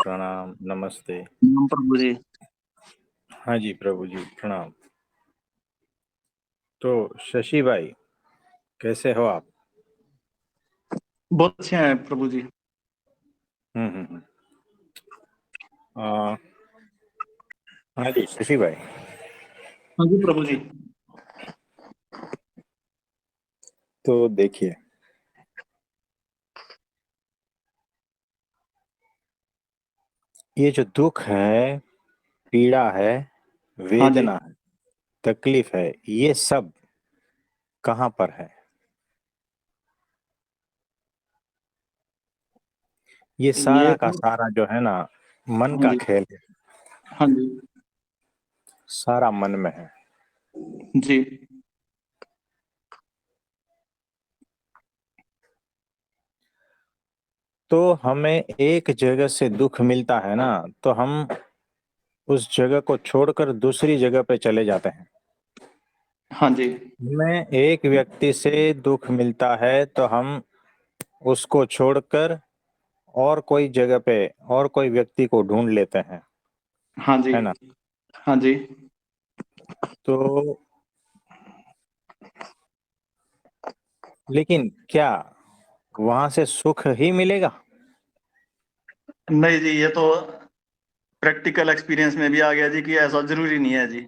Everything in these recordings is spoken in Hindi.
प्रणाम, नमस्ते। प्रभु जी। हाँ जी, प्रभु जी, प्रणाम। तो शशि भाई, कैसे हो आप? बहुत अच्छे हैं प्रभु जी। हुँ, हुँ, हुँ। हाँ जी, शशि भाई, हाँ जी प्रभु जी। तो देखिए, ये जो दुःख है, पीड़ा है, हाँ जी। वेदना है, तकलीफ़ है, ये सब कहाँ पर है? ये ये सारा का तो सारा जो है ना, मन हाँ का जी। खेल है, हाँ जी। सारा मन में है। जी। तो हमें एक जगह से दुःख मिलता है ना, तो हम उस जगह को छोड़कर दूसरी जगह पे चले जाते हैं। हाँ जी। हमें एक व्यक्ति से दुःख मिलता है तो हम उसको छोड़कर और कोई जगह पे और कोई व्यक्ति को ढूँढ लेते हैं, हाँ जी। है ना? हाँ जी। तो लेकिन क्या वहाँ से सुख ही मिलेगा? नहीं जी, ये तो प्रैक्टिकल एक्सपीरियंस में भी आ गया जी कि ऐसा जरूरी नहीं है जी।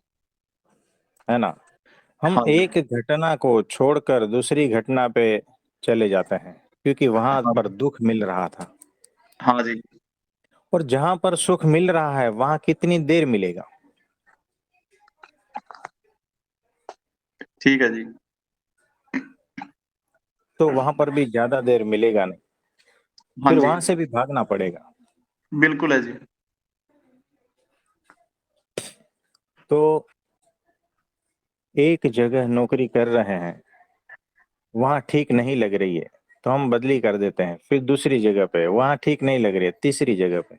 है ना? हम हाँ जी। एक घटना को छोड़कर दूसरी घटना पे चले जाते हैं, क्योंकि वहाँ हाँ पर जी। दुःख मिल रहा था हाँ जी। और जहाँ पर सुख मिल रहा है, वहाँ कितनी देर मिलेगा? ठीक है जी। तो वहाँ पर भी ज़्यादा देर मिलेगा नहीं, हाँ फिर जी। वहाँ से भी भागना पड़ेगा। बिल्कुल है जी। तो एक जगह नौकरी कर रहे हैं, वहाँ ठीक नहीं लग रही है, तो हम बदली कर देते हैं, फिर दूसरी जगह पे, वहाँ ठीक नहीं लग रही है, तीसरी जगह पे,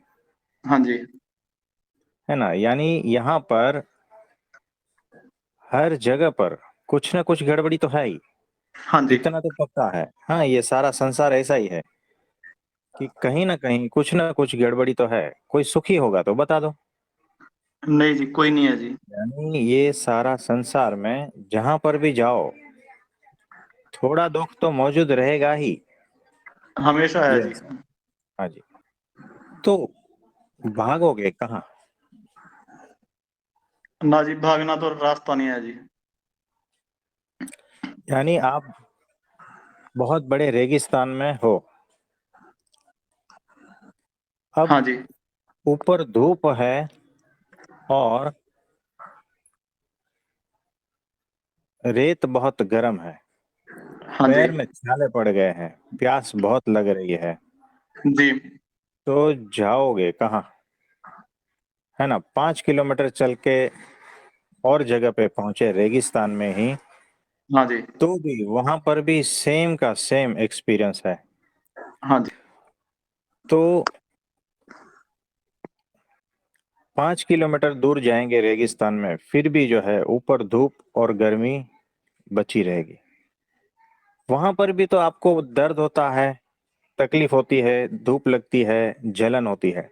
हाँ जी। है ना? यानी यहाँ पर हर जगह पर कुछ न कुछ गड़बड़ी तो है ही, हाँ जी। इतना तो पक्का है। हाँ, ये सारा संसार ऐसा ही है कि कहीं न कहीं कुछ न कुछ गड़बड़ी तो है। कोई सुखी होगा तो बता दो। नहीं जी, कोई नहीं है जी। यानी ये सारा संसार में जहाँ पर भी जाओ, थोड़ा दुःख तो मौजूद रहेगा ही। हमेशा है ये जी। ऐसा हाँ जी। तो भागोगे कहाँ? ना जी, भागना तो रास्ता नहीं है जी। यानी आप बहुत बड़े रेगिस्तान में हो। अब हाँ जी। ऊपर धूप है और रेत बहुत गर्म है। हाँ जी। पैर में छाले पड़ गए हैं, प्यास बहुत लग रही है, जी। तो जाओगे कहाँ? है ना? 5 किलोमीटर चल के और जगह पे पहुँचे रेगिस्तान में ही, हाँ जी। तो भी वहाँ पर भी सेम का सेम एक्सपीरियंस है। हाँ जी। तो 5 किलोमीटर दूर जाएँगे रेगिस्तान में, फिर भी जो है ऊपर धूप और गर्मी बची रहेगी। वहाँ पर भी तो आपको दर्द होता है, तकलीफ होती है, धूप लगती है, जलन होती है।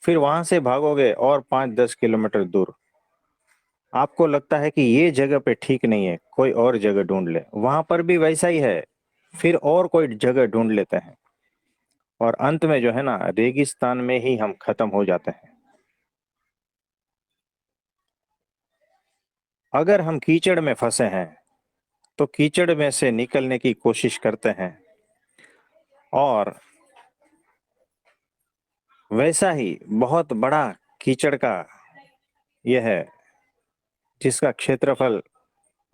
फिर वहाँ से भागोगे और 5-10 किलोमीटर दूर। आपको लगता है कि ये जगह पे ठीक नहीं है, कोई और जगह ढूँढ लें। वहाँ पर भी वैसा ही है, फिर और कोई जगह ढूँढ लेते हैं और अंत में जो है ना रेगिस्तान में ही हम खत्म हो जाते हैं। अगर हम कीचड़ में फँसे हैं, तो कीचड़ में से निकलने की कोशिश करते हैं और वैसा ही बहुत बड़ा कीचड़ का ये है, जिसका क्षेत्रफल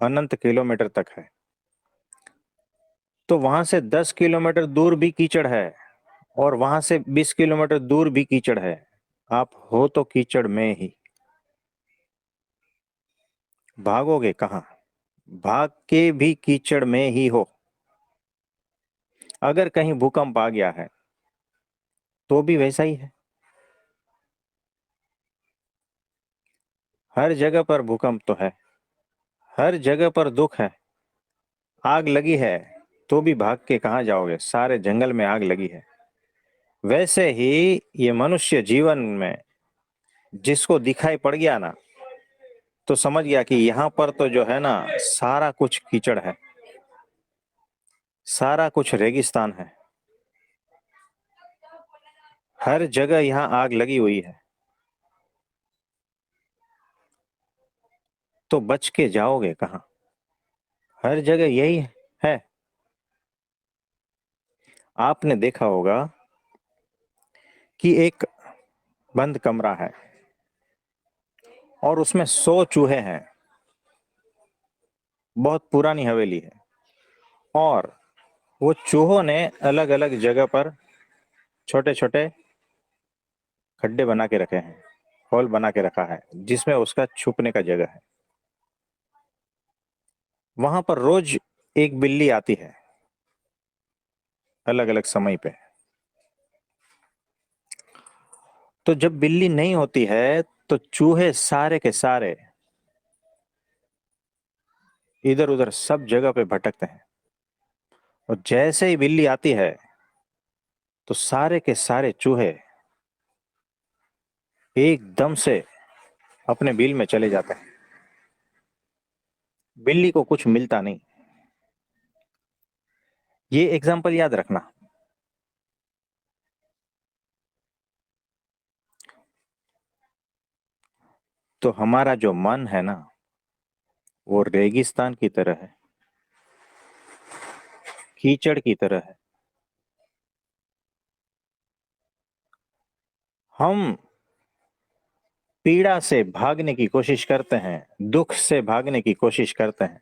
अनंत किलोमीटर तक है। तो वहाँ से 10 किलोमीटर दूर भी कीचड़ है और वहाँ से 20 किलोमीटर दूर भी कीचड़ है। आप हो तो कीचड़ में ही। भागोगे कहाँ? भाग के भी कीचड़ में ही हो। अगर कहीं भूकंप आ गया है, तो भी वैसा ही है। हर जगह पर भूकंप तो है, हर जगह पर दुःख है। आग लगी है, तो भी भाग के कहाँ जाओगे? सारे जंगल में आग लगी है। वैसे ही ये मनुष्य जीवन में जिसको दिखाई पड़ गया ना, तो समझ गया कि यहाँ पर तो जो है ना सारा कुछ कीचड़ है, सारा कुछ रेगिस्तान है, हर जगह यहाँ आग लगी हुई है, तो बच के जाओगे कहाँ? हर जगह यही है। आपने देखा होगा कि एक बंद कमरा है और उसमें 100 चूहे हैं, बहुत पुरानी हवेली है, और वो चूहों ने अलग अलग जगह पर छोटे छोटे खड्डे बना के रखे हैं, होल बना के रखा है, जिसमें उसका छुपने का जगह है। वहां पर रोज एक बिल्ली आती है, अलग अलग समय पे। तो जब बिल्ली नहीं होती है तो चूहे सारे के सारे इधर उधर सब जगह पे भटकते हैं, और जैसे ही बिल्ली आती है तो सारे के सारे चूहे एकदम से अपने बिल में चले जाते हैं। बिल्ली को कुछ मिलता नहीं। ये एग्जाम्पल याद रखना। तो हमारा जो मन है ना, वो रेगिस्तान की तरह है, कीचड़ की तरह है। हम पीड़ा से भागने की कोशिश करते हैं, दुख से भागने की कोशिश करते हैं,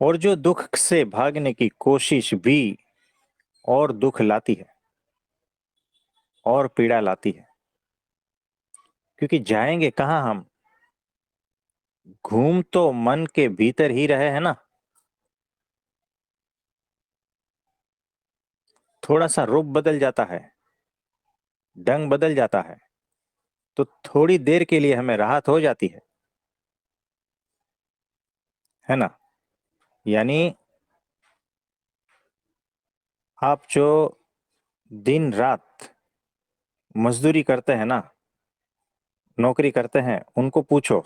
और जो दुख से भागने की कोशिश भी और दुख लाती है और पीड़ा लाती है। क्योंकि जाएंगे कहाँ हम? घूम तो मन के भीतर ही रहे हैं ना। थोड़ा सा रूप बदल जाता है, ढंग बदल जाता है, तो थोड़ी देर के लिए हमें राहत हो जाती है ना। यानी आप जो दिन रात मजदूरी करते हैं ना, नौकरी करते हैं, उनको पूछो,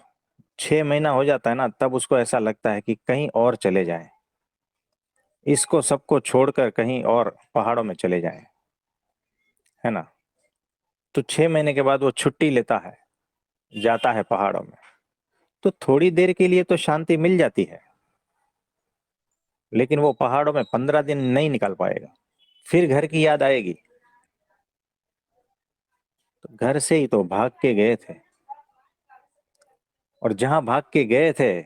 6 महीना हो जाता है ना, तब उसको ऐसा लगता है कि कहीं और चले जाएं, इसको सबको छोड़कर कहीं और पहाड़ों में चले जाएं, है ना। तो 6 महीने के बाद वो छुट्टी लेता है, जाता है पहाड़ों में, तो थोड़ी देर के लिए तो शांति मिल जाती है, लेकिन वो पहाड़ों में 15 दिन नहीं निकाल पाएगा। फिर घर की याद आएगी। तो घर से ही तो भाग के गए थे, और जहां भाग के गए थे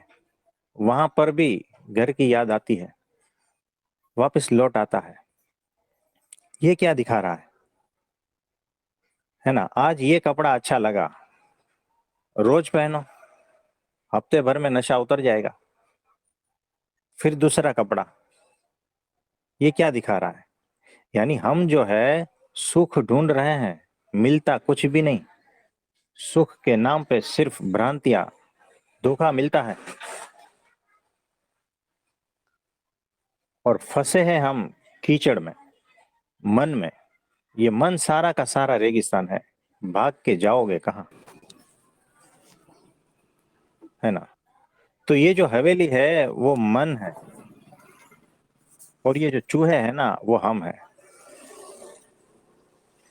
वहां पर भी घर की याद आती है, वापस लौट आता है। ये क्या दिखा रहा है ना। आज ये कपड़ा अच्छा लगा, रोज पहनो, हफ्ते भर में नशा उतर जाएगा, फिर दूसरा कपड़ा। ये क्या दिखा रहा है? यानी हम जो है सुख ढूंढ रहे हैं, मिलता कुछ भी नहीं। सुख के नाम पे सिर्फ भ्रांतियां, धोखा मिलता है, और फंसे हैं हम कीचड़ में, मन में। ये मन सारा का सारा रेगिस्तान है, भाग के जाओगे कहाँ? है ना। तो ये जो हवेली है वो मन है, और ये जो चूहे है ना वो हम है,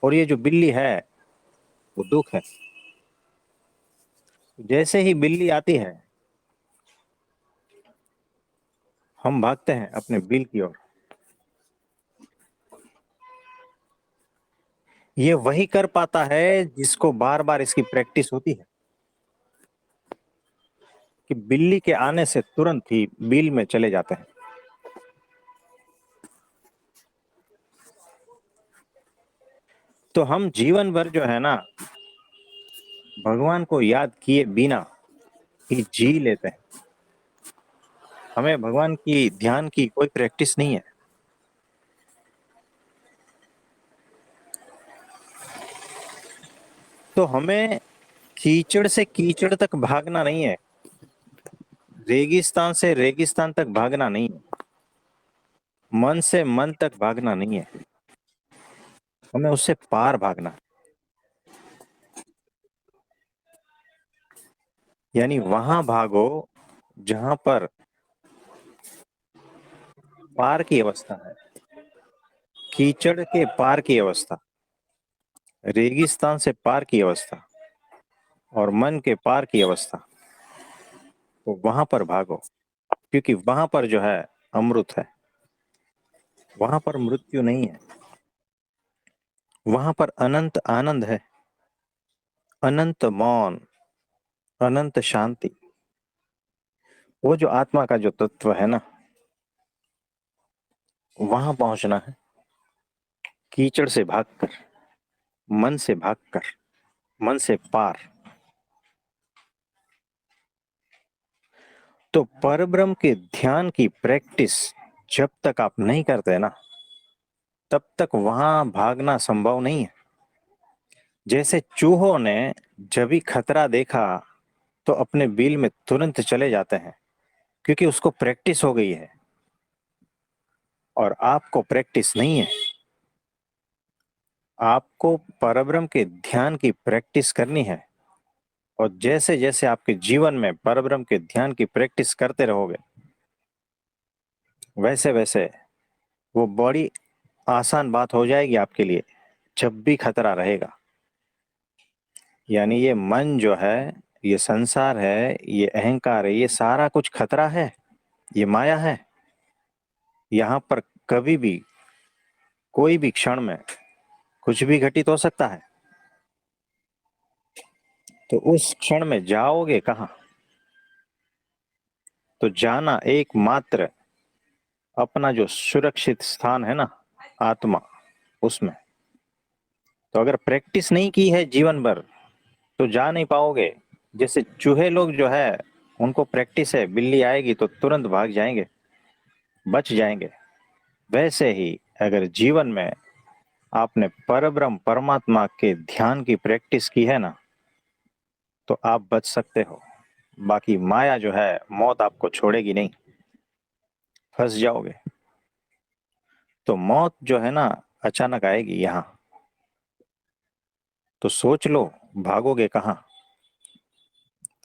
और ये जो बिल्ली है वो दुख है। जैसे ही बिल्ली आती है हम भागते हैं अपने बिल की ओर। ये वही कर पाता है जिसको बार बार इसकी प्रैक्टिस होती है, कि बिल्ली के आने से तुरंत ही बिल में चले जाते हैं। तो हम जीवन भर जो है ना भगवान को याद किए बिना ही जी लेते हैं। हमें भगवान की ध्यान की कोई प्रैक्टिस नहीं है। तो हमें कीचड़ से कीचड़ तक भागना नहीं है, रेगिस्तान से रेगिस्तान तक भागना नहीं है, मन से मन तक भागना नहीं है। हमें उससे पार भागना है। यानी वहां भागो जहां पर पार की अवस्था है, कीचड़ के पार की अवस्था, रेगिस्तान से पार की अवस्था और मन के पार की अवस्था, तो वहां पर भागो, क्योंकि वहां पर जो है अमृत है, वहां पर मृत्यु नहीं है, वहां पर अनंत आनंद है, अनंत मौन, अनंत शांति। वो जो आत्मा का जो तत्व है ना, वहां पहुंचना है, कीचड़ से भागकर, मन से भागकर, मन से पार। तो परब्रह्म के ध्यान की प्रैक्टिस जब तक आप नहीं करते ना, तब तक वहां भागना संभव नहीं है। जैसे चूहों ने जब भी खतरा देखा तो अपने बिल में तुरंत चले जाते हैं, क्योंकि उसको प्रैक्टिस हो गई है, और आपको प्रैक्टिस नहीं है। आपको परब्रह्म के ध्यान की प्रैक्टिस करनी है, और जैसे जैसे आपके जीवन में परब्रह्म के ध्यान की प्रैक्टिस करते रहोगे, वैसे वैसे वो बड़ी आसान बात हो जाएगी आपके लिए जब भी खतरा रहेगा। यानी ये मन जो है, ये संसार है, ये अहंकार है, ये सारा कुछ खतरा है, ये माया है। यहाँ पर कभी भी, कोई भी क्षण में कुछ भी घटित हो सकता है। तो उस क्षण में जाओगे कहाँ? तो जाना एकमात्र अपना जो सुरक्षित स्थान है ना, आत्मा, उसमें। तो अगर प्रैक्टिस नहीं की है जीवन भर तो जा नहीं पाओगे। जैसे चूहे लोग जो है, उनको प्रैक्टिस है, बिल्ली आएगी तो तुरंत भाग जाएंगे, बच जाएंगे। वैसे ही अगर जीवन में आपने परब्रह्म परमात्मा के ध्यान की प्रैक्टिस की है ना, तो आप बच सकते हो। बाकी माया जो है, मौत आपको छोड़ेगी नहीं, फंस जाओगे। तो मौत जो है ना, अचानक आएगी यहाँ। तो सोच लो, भागोगे कहाँ?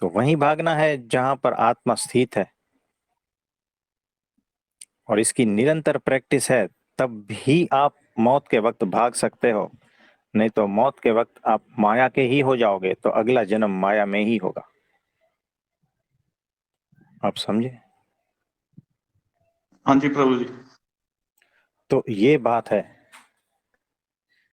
तो वहीं भागना है जहां पर आत्मा स्थित है, और इसकी निरंतर प्रैक्टिस है, तब भी आप मौत के वक्त भाग सकते हो। नहीं तो मौत के वक्त आप माया के ही हो जाओगे, तो अगला जन्म माया में ही होगा। आप समझे? हाँ जी प्रभु जी। तो ये बात है